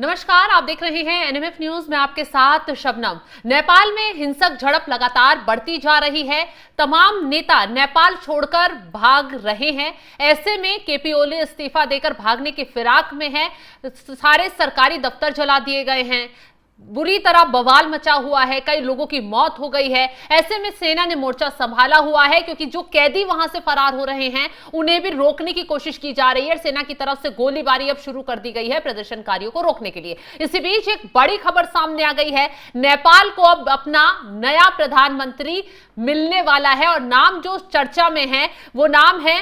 नमस्कार, आप देख रहे हैं एनएमएफ न्यूज में आपके साथ शबनम। नेपाल में हिंसक झड़प लगातार बढ़ती जा रही है। तमाम नेता नेपाल छोड़कर भाग रहे हैं। ऐसे में केपी ओली इस्तीफा देकर भागने की फिराक में है। सारे सरकारी दफ्तर जला दिए गए हैं। बुरी तरह बवाल मचा हुआ है। कई लोगों की मौत हो गई है। ऐसे में सेना ने मोर्चा संभाला हुआ है, क्योंकि जो कैदी वहां से फरार हो रहे हैं उन्हें भी रोकने की कोशिश की जा रही है। सेना की तरफ से गोलीबारी अब शुरू कर दी गई है प्रदर्शनकारियों को रोकने के लिए। इसी बीच एक बड़ी खबर सामने आ गई है। नेपाल को अब अपना नया प्रधानमंत्री मिलने वाला है और नाम जो चर्चा में है वो नाम है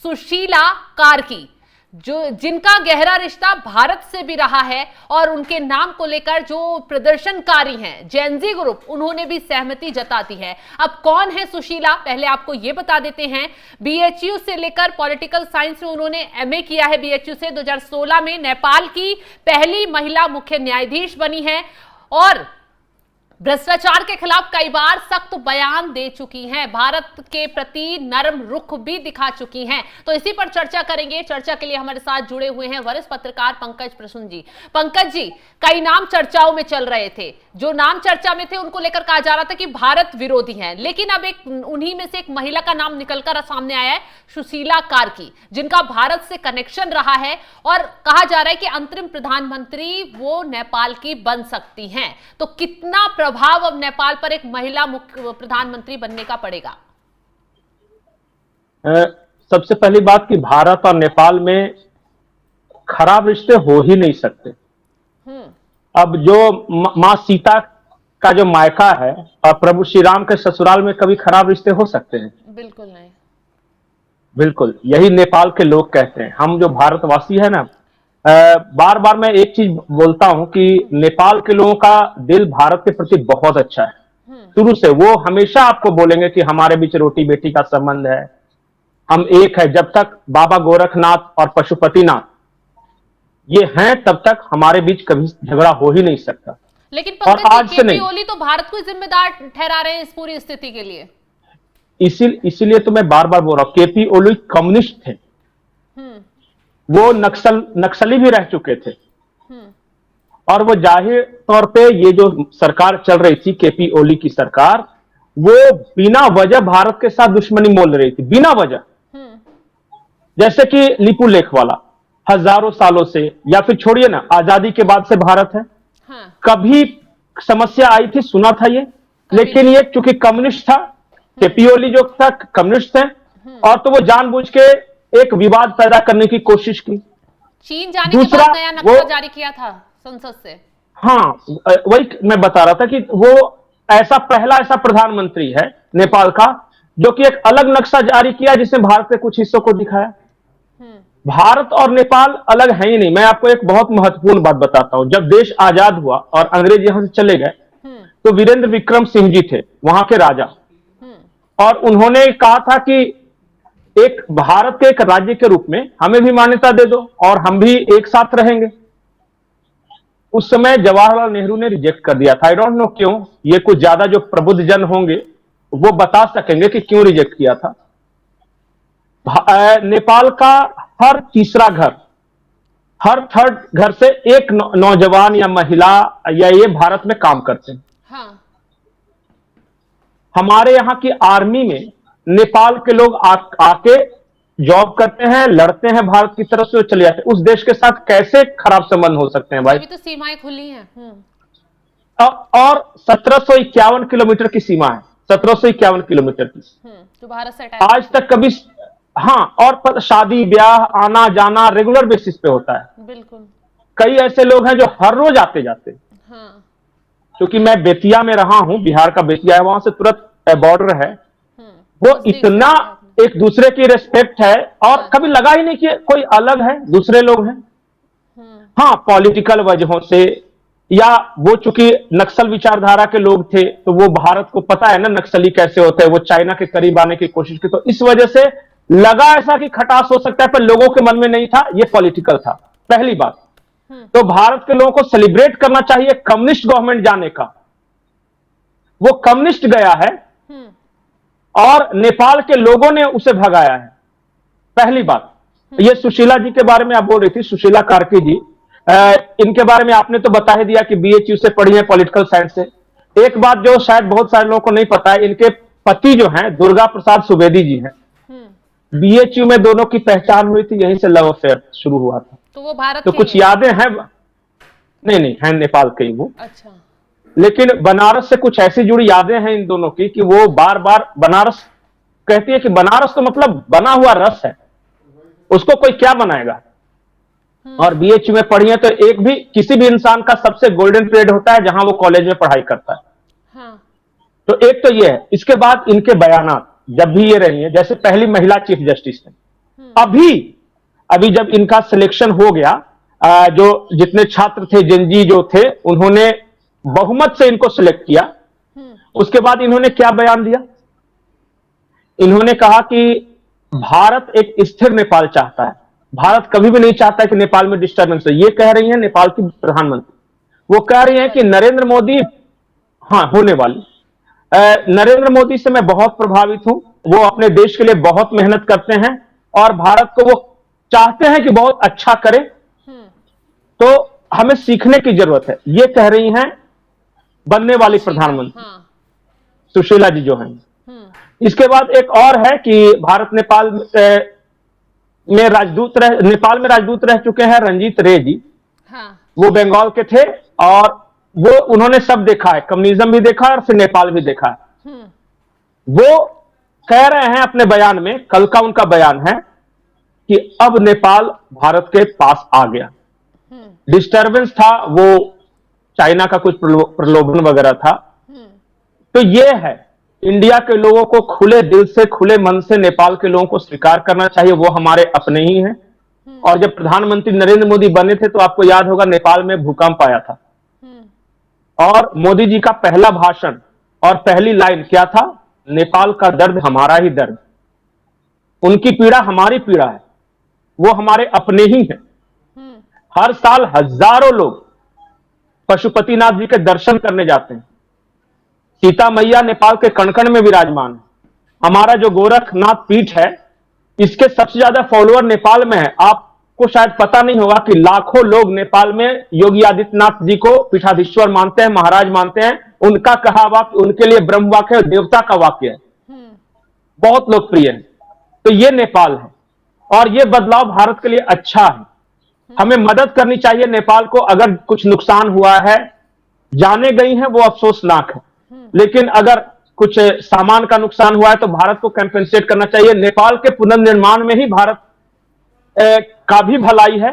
सुशीला कार्की, जिनका गहरा रिश्ता भारत से भी रहा है। और उनके नाम को लेकर जो प्रदर्शनकारी हैं जेनजी ग्रुप, उन्होंने भी सहमति जता दी है। अब कौन है सुशीला, पहले आपको यह बता देते हैं। बीएचयू से लेकर पॉलिटिकल साइंस में उन्होंने एमए किया है। बीएचयू से 2016 में नेपाल की पहली महिला मुख्य न्यायाधीश बनी है और भ्रष्टाचार के खिलाफ कई बार सख्त बयान दे चुकी हैं। भारत के प्रति नरम रुख भी दिखा चुकी हैं। तो इसी पर चर्चा करेंगे। चर्चा के लिए हमारे साथ जुड़े हुए हैं वरिष्ठ पत्रकार पंकज प्रसून जी। पंकज जी, कई नाम चर्चाओं में चल रहे थे। जो नाम चर्चा में थे उनको लेकर कहा जा रहा था कि भारत विरोधी हैं, लेकिन अब एक उन्हीं में से एक महिला का नाम निकलकर सामने आया है, सुशीला कार्की, जिनका भारत से कनेक्शन रहा है और कहा जा रहा है कि अंतरिम प्रधानमंत्री वो नेपाल की बन सकती हैं। तो कितना प्रभाव अब नेपाल पर एक महिला मुख्य प्रधानमंत्री बनने का पड़ेगा? सबसे पहली बात कि भारत और नेपाल में खराब रिश्ते हो ही नहीं सकते। अब जो मां सीता का जो मायका है और प्रभु श्री राम के ससुराल में कभी खराब रिश्ते हो सकते हैं? बिल्कुल नहीं। बिल्कुल, यही नेपाल के लोग कहते हैं। हम जो भारतवासी है ना, बार बार मैं एक चीज बोलता हूं कि नेपाल के लोगों का दिल भारत के प्रति बहुत अच्छा है। शुरू से वो हमेशा आपको बोलेंगे कि हमारे बीच रोटी बेटी का संबंध है, हम एक है। जब तक बाबा गोरखनाथ और पशुपतिनाथ ये हैं तब तक हमारे बीच कभी झगड़ा हो ही नहीं सकता। लेकिन पंकज जी, केपी ओली तो भारत को जिम्मेदार ठहरा रहे हैं इस पूरी स्थिति के लिए। इसीलिए तो मैं बार बार बोल रहा हूं, केपी ओली कम्युनिस्ट थे। वो नक्सली भी रह चुके थे। और वो जाहिर तौर पे ये जो सरकार चल रही थी, केपी ओली की सरकार, वो बिना वजह भारत के साथ दुश्मनी मोल रही थी, बिना वजह। जैसे कि लिपू लेख वाला हजारों सालों से, या फिर छोड़िए ना, आजादी के बाद से भारत है। कभी समस्या आई थी, सुना था ये? लेकिन ये चूंकि कम्युनिस्ट था, केपी ओली जो था कम्युनिस्ट है, और तो वो जानबूझ के एक विवाद पैदा करने की कोशिश की। चीन जाने के बाद नया नक्शा जारी किया था संसद से। हाँ, वही मैं बता रहा था कि वो पहला ऐसा प्रधानमंत्री है नेपाल का जो कि एक अलग नक्शा जारी किया, जिसने भारत के कुछ हिस्सों को दिखाया। भारत और नेपाल अलग है ही नहीं। मैं आपको एक बहुत महत्वपूर्ण बात बताता हूं। जब देश आजाद हुआ और अंग्रेज यहां से चले गए, तो वीरेंद्र विक्रम सिंह जी थे वहां के राजा, और उन्होंने कहा था कि एक भारत के एक राज्य के रूप में हमें भी मान्यता दे दो और हम भी एक साथ रहेंगे। उस समय जवाहरलाल नेहरू ने रिजेक्ट कर दिया था। आई डोंट नो क्यों। ये कुछ ज्यादा जो प्रबुद्ध जन होंगे वो बता सकेंगे कि क्यों रिजेक्ट किया था। नेपाल का हर तीसरा घर, हर थर्ड घर से एक नौजवान या महिला या ये भारत में काम करते हैं। हाँ। हमारे यहां की आर्मी में नेपाल के लोग आके जॉब करते हैं, लड़ते हैं, भारत की तरफ से चले जाते हैं। उस देश के साथ कैसे खराब संबंध हो सकते हैं भाई? अभी तो सीमाएं खुली हैं। और 1751 किलोमीटर की सीमा है, 1751 किलोमीटर की, जो भारत से आज तक कभी। हाँ, और शादी ब्याह आना जाना रेगुलर बेसिस पे होता है। बिल्कुल। कई ऐसे लोग हैं जो हर रोज आते जाते। हाँ। क्योंकि मैं बेतिया में रहा हूं, बिहार का बेतिया है, वहां से तुरंत बॉर्डर है। वो इतना एक दूसरे की रेस्पेक्ट है, और कभी लगा ही नहीं कि कोई अलग है, दूसरे लोग हैं। हाँ, पॉलिटिकल वजहों से, या वो चूंकि नक्सल विचारधारा के लोग थे, तो वो भारत को पता है ना नक्सली कैसे होते हैं, वो चाइना के करीब आने की कोशिश की, तो इस वजह से लगा ऐसा कि खटास हो सकता है, पर लोगों के मन में नहीं था, ये पॉलिटिकल था। पहली बात तो भारत के लोगों को सेलिब्रेट करना चाहिए कम्युनिस्ट गवर्नमेंट जाने का। वो कम्युनिस्ट गया है और नेपाल के लोगों ने उसे भगाया है। पहली बात। ये सुशीला जी के बारे में आप बोल रही थी, सुशीला कार्की जी, इनके बारे में आपने तो बता ही दिया कि बीएचयू से पढ़ी है, पॉलिटिकल साइंस से। एक बात जो शायद बहुत सारे लोगों को नहीं पता है, इनके पति जो हैं दुर्गा प्रसाद सुवेदी जी हैं। बीएचयू में दोनों की पहचान हुई थी, यहीं से लव अफेयर शुरू हुआ था। तो वो भारत तो के कुछ हैं? यादें हैं। नहीं नहीं, है नेपाल के ही वो। अच्छा। लेकिन बनारस से कुछ ऐसी जुड़ी यादें हैं इन दोनों की कि वो बार बार बनारस कहती है कि बनारस तो मतलब बना हुआ रस है, उसको कोई क्या बनाएगा। और बीएचयू में पढ़ी है तो एक भी किसी भी इंसान का सबसे गोल्डन पीरियड होता है जहां वो कॉलेज में पढ़ाई करता है। हाँ। तो एक तो ये है। इसके बाद इनके बयानात जब भी ये रही है, जैसे पहली महिला चीफ जस्टिस है। अभी जब इनका सिलेक्शन हो गया, जो जितने छात्र थे, जेनजी जो थे, उन्होंने बहुमत से इनको सिलेक्ट किया। उसके बाद इन्होंने क्या बयान दिया? इन्होंने कहा कि भारत एक स्थिर नेपाल चाहता है, भारत कभी भी नहीं चाहता कि नेपाल में डिस्टर्बेंस हो। ये कह रही है नेपाल की प्रधानमंत्री। वो कह रही है कि नरेंद्र मोदी, हाँ होने वाली, नरेंद्र मोदी से मैं बहुत प्रभावित हूं, वो अपने देश के लिए बहुत मेहनत करते हैं और भारत को वो चाहते हैं कि बहुत अच्छा करे, तो हमें सीखने की जरूरत है। ये कह रही हैं बनने वाली प्रधानमंत्री सुशीला जी जो हैं। इसके बाद एक और है कि भारत नेपाल में नेपाल में राजदूत रह चुके हैं रंजीत रे जी। वो बंगाल के थे और वो उन्होंने सब देखा है, कम्युनिज्म भी देखा है और फिर नेपाल भी देखा है। वो कह रहे हैं अपने बयान में, कल का उनका बयान है कि अब नेपाल भारत के पास आ गया। डिस्टरबेंस था वो, चाइना का कुछ प्रलोभन वगैरह था। तो ये है, इंडिया के लोगों को खुले दिल से, खुले मन से नेपाल के लोगों को स्वीकार करना चाहिए, वो हमारे अपने ही हैं। और जब प्रधानमंत्री नरेंद्र मोदी बने थे तो आपको याद होगा नेपाल में भूकंप आया था और मोदी जी का पहला भाषण और पहली लाइन क्या था? नेपाल का दर्द हमारा ही दर्द, उनकी पीड़ा हमारी पीड़ा है, वो हमारे अपने ही हैं। हर साल हजारों लोग पशुपतिनाथ जी के दर्शन करने जाते हैं। सीता मैया नेपाल के कण-कण में विराजमान है। हमारा जो गोरखनाथ पीठ है, इसके सबसे ज्यादा फॉलोअर नेपाल में है। आपको शायद पता नहीं होगा कि लाखों लोग नेपाल में योगी आदित्यनाथ जी को पीठाधीश्वर मानते हैं, महाराज मानते हैं। उनका कहा वाक्य उनके लिए ब्रह्म वाक्य, देवता का वाक्य है, बहुत लोकप्रिय है। तो ये नेपाल है और ये बदलाव भारत के लिए अच्छा है। हमें मदद करनी चाहिए नेपाल को। अगर कुछ नुकसान हुआ है, जाने गई है, वो अफसोसनाक है, लेकिन अगर कुछ सामान का नुकसान हुआ है तो भारत को कंपेंसेट करना चाहिए। नेपाल के पुनर्निर्माण में ही भारत का भी भलाई है।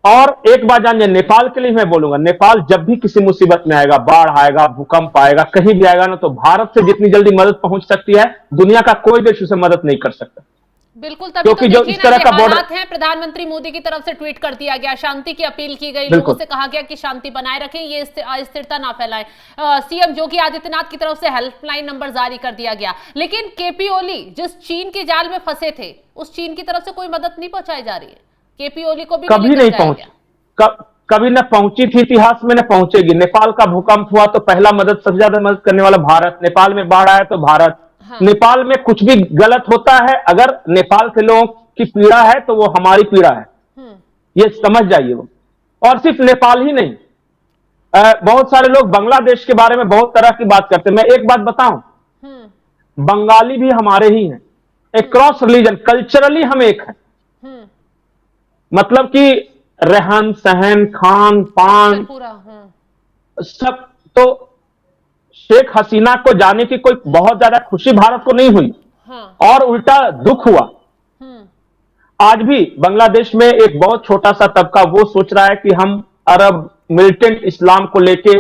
और एक बात जानिए, नेपाल के लिए मैं बोलूंगा, नेपाल जब भी किसी मुसीबत में आएगा, बाढ़ आएगा, भूकंप आएगा, कहीं भी आएगा ना, तो भारत से जितनी जल्दी मदद पहुंच सकती है, दुनिया का कोई देश उसे मदद नहीं कर सकता। बिल्कुल, तभी तो जो इस तरह का हालात हैं, प्रधानमंत्री मोदी की तरफ से ट्वीट कर दिया गया, शांति की अपील की गई, लोगों से कहा गया कि शांति बनाए रखें, ये अस्थिरता ना फैलाएं। सीएम योगी आदित्यनाथ की तरफ से हेल्पलाइन नंबर जारी कर दिया गया। लेकिन केपी ओली जिस चीन के जाल में फंसे थे, उस चीन की तरफ से कोई मदद नहीं पहुंचाई जा रही है। केपी ओली को भी कभी नहीं पहुंची, कभी न पहुंची थी, इतिहास में न पहुंचेगी। नेपाल का भूकंप हुआ तो पहला मदद, सबसे ज्यादा मदद करने वाला भारत। नेपाल में बाढ़ आया तो भारत। हाँ। नेपाल में कुछ भी गलत होता है, अगर नेपाल के लोगों की पीड़ा है तो वो हमारी पीड़ा है, ये समझ जाइए वो। और सिर्फ नेपाल ही नहीं, बहुत सारे लोग बांग्लादेश के बारे में बहुत तरह की बात करते हैं। मैं एक बात बताऊं, बंगाली भी हमारे ही हैं, अक्रॉस रिलीजन, कल्चरली हम एक हैं। मतलब कि रहन सहन, खान पान सब। तो शेख हसीना को जाने की कोई बहुत ज्यादा खुशी भारत को नहीं हुई, और उल्टा दुख हुआ। आज भी बांग्लादेश में एक बहुत छोटा सा तबका वो सोच रहा है कि हम अरब मिलिटेंट इस्लाम को लेके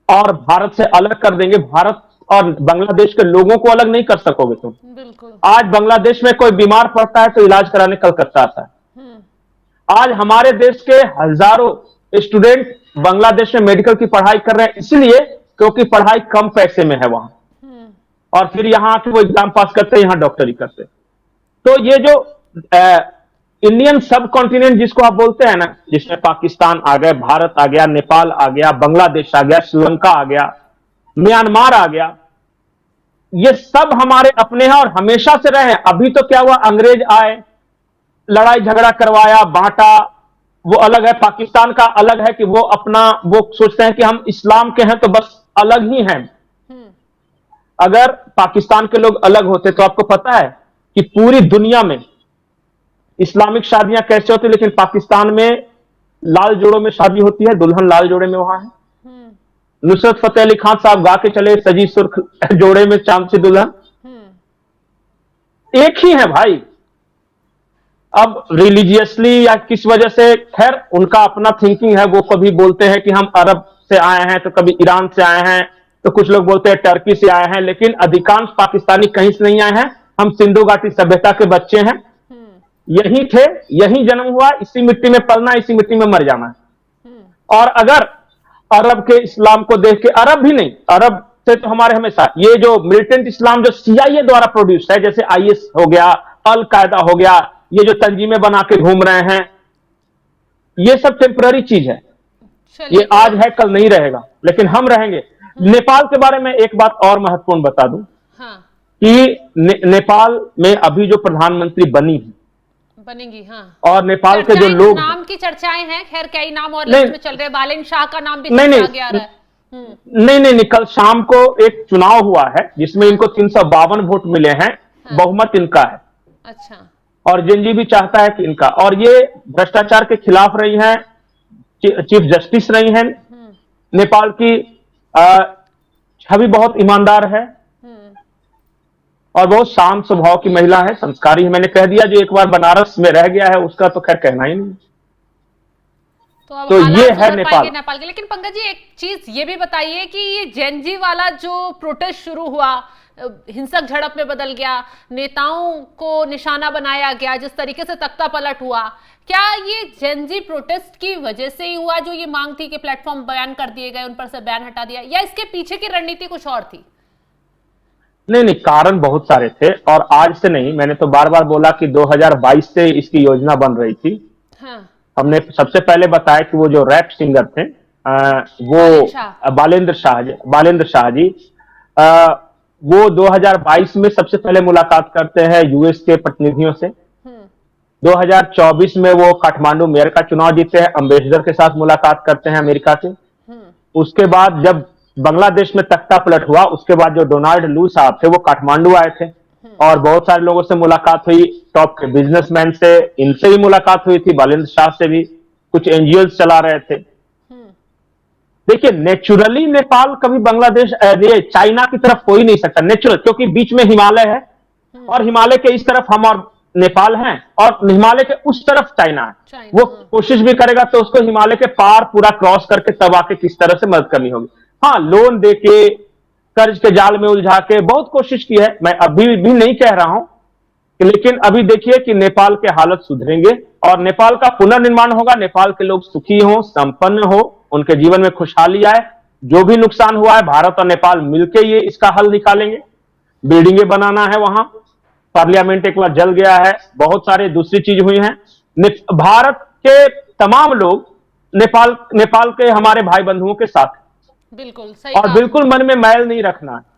और भारत से अलग कर देंगे। भारत और बांग्लादेश के लोगों को अलग नहीं कर सकोगे तुम। आज बांग्लादेश में कोई बीमार पड़ता है तो इलाज कराने कलकत्ता आता है। आज हमारे देश के हजारों स्टूडेंट बांग्लादेश में मेडिकल की पढ़ाई कर रहे हैं, इसलिए क्योंकि पढ़ाई कम पैसे में है वहां, और फिर यहां आके वो एग्जाम पास करते हैं, यहां डॉक्टरी करते। तो ये जो इंडियन सब कॉन्टिनेंट जिसको आप बोलते हैं ना, जिसमें पाकिस्तान आ गया, भारत आ गया, नेपाल आ गया, बांग्लादेश आ गया, श्रीलंका आ गया, म्यांमार आ गया, ये सब हमारे अपने हैं और हमेशा से रहे हैं। अभी तो क्या हुआ, अंग्रेज आए, लड़ाई झगड़ा करवाया, बांटा, वो अलग है, पाकिस्तान का अलग है कि वो अपना वो सोचते हैं कि हम इस्लाम के हैं तो बस अलग ही हैं। अगर पाकिस्तान के लोग अलग होते तो आपको पता है कि पूरी दुनिया में इस्लामिक शादियां कैसे होती, लेकिन पाकिस्तान में लाल जोड़ों में शादी होती है, दुल्हन लाल जोड़े में वहां है। नुसरत फतेह अली खान साहब गा के चले, सजी सुर्ख जोड़े में चांद सी दुल्हन, एक ही है भाई। अब रिलीजियसली या किस वजह से, खैर उनका अपना थिंकिंग है, वो कभी बोलते हैं कि हम अरब से आए हैं, तो कभी ईरान से आए हैं, तो कुछ लोग बोलते हैं टर्की से आए हैं, लेकिन अधिकांश पाकिस्तानी कहीं से नहीं आए हैं। हम सिंधु घाटी सभ्यता के बच्चे हैं, यही थे, यही जन्म हुआ, इसी मिट्टी में पलना, इसी मिट्टी में मर जाना है। और अगर अरब के इस्लाम को देख के, अरब भी नहीं, अरब से तो हमारे हमेशा ये जो मिलिटेंट इस्लाम जो सीआईए द्वारा प्रोड्यूस है, जैसे आईएस हो गया, अल कायदा हो गया, ये जो तंजीमें बना के घूम रहे हैं, ये सब टेम्पररी चीज है। ये आज है कल नहीं रहेगा, लेकिन हम रहेंगे। नेपाल के बारे में एक बात और महत्वपूर्ण बता दूं, कि नेपाल में अभी जो प्रधानमंत्री बनेंगी, हाँ, और नेपाल के जो लोग, नाम की चर्चाएं हैं, खैर कई नाम और लिस्ट में चल रहे हैं, बालेन शाह का नाम भी नहीं आ रहा है। नहीं, कल शाम को एक चुनाव हुआ है जिसमें इनको 352 वोट मिले हैं, बहुमत इनका है। अच्छा। और जेनजी भी चाहता है कि इनका, और ये भ्रष्टाचार के खिलाफ रही हैं, चीफ जस्टिस रही हैं, नेपाल की छवि बहुत ईमानदार है और बहुत शांत स्वभाव की महिला है, संस्कारी है। मैंने कह दिया, जो एक बार बनारस में रह गया है उसका तो खैर कहना ही नहीं। तो ये है नेपाल के। लेकिन पंकज जी, एक चीज ये भी बताइए कि ये जेनजी वाला जो प्रोटेस्ट शुरू हुआ, हिंसक झड़प में बदल गया, नेताओं को निशाना बनाया गया, जिस तरीके से तख्ता पलट हुआ, क्या ये जेनजी प्रोटेस्ट की वजह से ही हुआ, जो ये मांग थी कि प्लेटफॉर्म बैन कर दिए गए, उन पर से बैन हटा दिया, या इसके पीछे की रणनीति कुछ और थी? नहीं, कारण बहुत सारे थे, और आज से नहीं, मैंने तो बार बार बोला कि 2022 से इसकी योजना बन रही थी। हाँ। हमने सबसे पहले बताया कि वो जो रैप सिंगर थे, वो बालेंद्र शाह जी, वो 2022 में सबसे पहले मुलाकात करते हैं यूएस के प्रतिनिधियों से। 2024 में वो काठमांडू मेयर का चुनाव जीते हैं, अम्बेसडर के साथ मुलाकात करते हैं अमेरिका के। उसके बाद जब बांग्लादेश में तख्ता पलट हुआ, उसके बाद जो डोनाल्ड लू साहब थे वो काठमांडू आए थे और बहुत सारे लोगों से मुलाकात हुई, टॉप के बिजनेसमैन से, इनसे भी मुलाकात हुई थी, बालेंद्र शाह से भी, कुछ एनजीओ चला रहे थे। देखिए, नेचुरली नेपाल कभी बांग्लादेश, चाइना की तरफ हो ही नहीं सकता, नेचुरल, क्योंकि बीच में हिमालय है और हिमालय के इस तरफ हम और नेपाल हैं, और हिमालय के उस तरफ चाइना है। वो कोशिश भी करेगा तो उसको हिमालय के पार पूरा क्रॉस करके तब आके किस तरह से मदद करनी होगी। हाँ, लोन देके, कर्ज के जाल में उलझा के बहुत कोशिश की है, मैं अभी भी नहीं कह रहा हूं, लेकिन अभी देखिए कि नेपाल के हालत सुधरेंगे और नेपाल का पुनर्निर्माण होगा, नेपाल के लोग सुखी हो, संपन्न हो, उनके जीवन में खुशहाली आए। जो भी नुकसान हुआ है, भारत और नेपाल मिलकर ये इसका हल निकालेंगे। बिल्डिंगें बनाना है वहां, पार्लियामेंट एक बार जल गया है, बहुत सारे दूसरी चीज हुई हैं। भारत के तमाम लोग नेपाल के हमारे भाई बंधुओं के साथ, बिल्कुल सही, और बिल्कुल मन में मैल नहीं रखना है।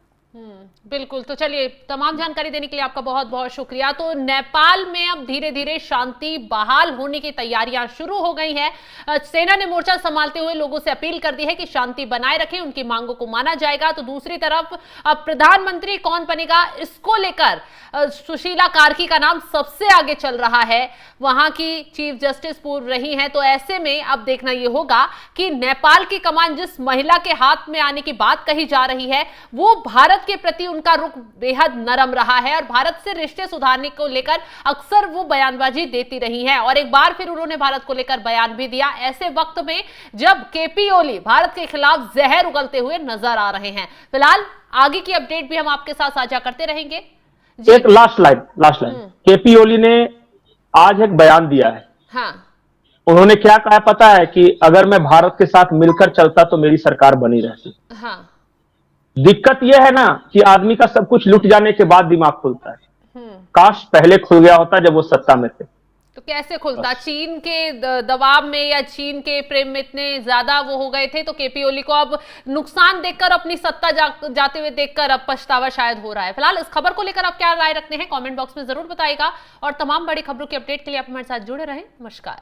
बिल्कुल। तो चलिए, तमाम जानकारी देने के लिए आपका बहुत बहुत शुक्रिया। तो नेपाल में अब धीरे धीरे शांति बहाल होने की तैयारियां शुरू हो गई हैं। सेना ने मोर्चा संभालते हुए लोगों से अपील कर दी है कि शांति बनाए रखें, उनकी मांगों को माना जाएगा। तो दूसरी तरफ अब प्रधानमंत्री कौन बनेगा, इसको लेकर सुशीला कार्की का नाम सबसे आगे चल रहा है। वहां की चीफ जस्टिस पूर्व रही हैं, तो ऐसे में अब देखना यह होगा कि नेपाल की कमान जिस महिला के हाथ में आने की बात कही जा रही है, वो भारत के प्रति उनका रुख बेहद नरम रहा है और भारत से रिश्ते सुधारने को लेकर अक्सर वो बयानबाजी देती रही हैं, और एक बार फिर उन्होंने भारत को लेकर बयान भी दिया, ऐसे वक्त में जब केपी ओली भारत के खिलाफ जहर उगलते हुए नजर आ रहे हैं। फिलहाल आगे की अपडेट भी हम आपके साथ साझा करते रहेंगे। एक लास्ट लाइन केपी ओली ने आज एक बयान दिया है। हाँ, उन्होंने क्या कहा पता है, कि अगर मैं भारत के साथ मिलकर चलता तो मेरी सरकार बनी रहती। हाँ। दिक्कत यह है ना कि आदमी का सब कुछ लुट जाने के बाद दिमाग खुलता है। काश पहले खुल गया होता जब वो सत्ता में थे। तो कैसे खुलता? चीन के दबाव में या चीन के प्रेम में इतने ज्यादा वो हो गए थे, तो केपी ओली को अब नुकसान देखकर, अपनी सत्ता जाते हुए देखकर अब पछतावा शायद हो रहा है। फिलहाल इस खबर को लेकर आप क्या राय रखते हैं, कमेंट बॉक्स में जरूर बताइएगा, और तमाम बड़ी खबरों की अपडेट के लिए आप हमारे साथ जुड़े रहें। नमस्कार।